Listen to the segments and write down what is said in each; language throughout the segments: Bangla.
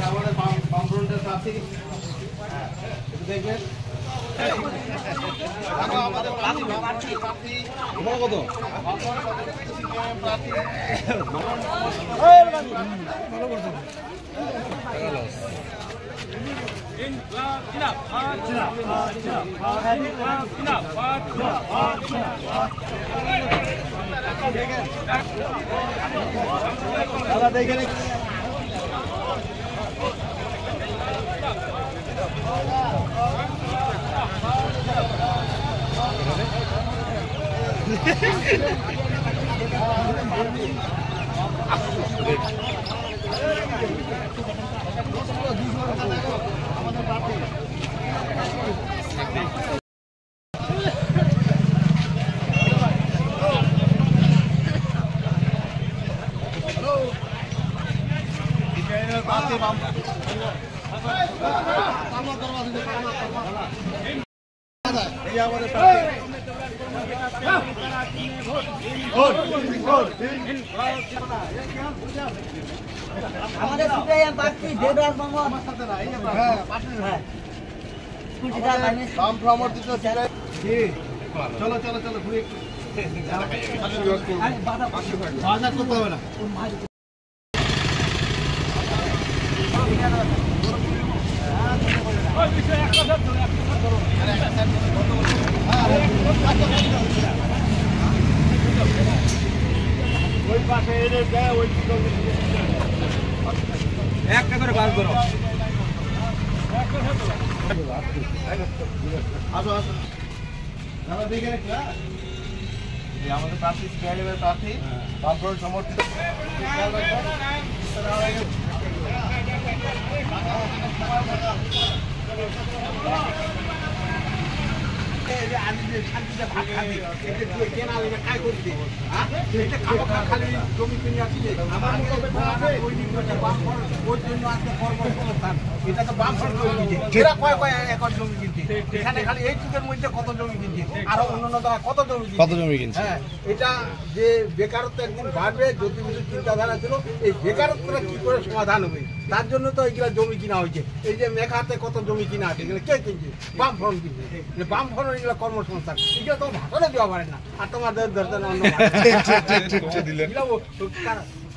আমাদের বামফ্রন্টের প্রার্থী দেখবেন আমাদের প্রার্থী কত প্রার্থী দাদা দেখে আমাদের সিপিআইএম প্রার্থী দেবরাজ মামা আমার সাথে না এই বাম সমর্থিত চলো চলো চলো ঘুরে বাধা করতে হবে না ওই পাশে এনে দেয় ওই একটা করে বাস করো আসো আসো দাদা দেখে রাখি আমাদের প্রার্থী সিপিআইএমের প্রার্থী বামফ্রন্ট সমর্থিত কত জমি কিনছে এটা যে বেকারত্ব একদিন বাড়বে জ্যোতির্বিদ্যুৎ চিন্তাধারা ছিল এই বেকারত্বটা কি করে সমাধান হবে তার জন্য তো এইগুলা জমি কিনা হয়েছে এই যে মেঘাতে কত জমি কিনা আছে এগুলো কে কিনছে বামফ্রন্ট কিনছে বামফ্রন্ট এগুলো কর্মসংস্থান এগুলো তো ভাষণে দেওয়া পারে না আর তোমাদের ধরতে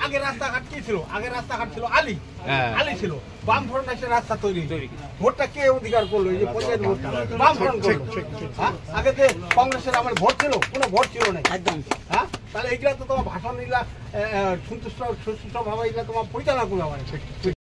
আগে রাস্তাঘাট কি ছিল আগে রাস্তাঘাট ছিল আলী আলী ছিল বামফ্রন্ট এসে রাস্তা তৈরি ভোটটা কে অধিকার করলো এই যে পঞ্চায়েত ভোট বামফ্রন্ট করলো আগে যে কংগ্রেসের আমার ভোট ছিল কোনো ভোট ছিল না একদম হ্যাঁ তাহলে এইগুলা তো তোমার ভাষণ এগুলা সন্তুষ্ট ভাবে এগুলা তোমার পরিচালনা করতে পারে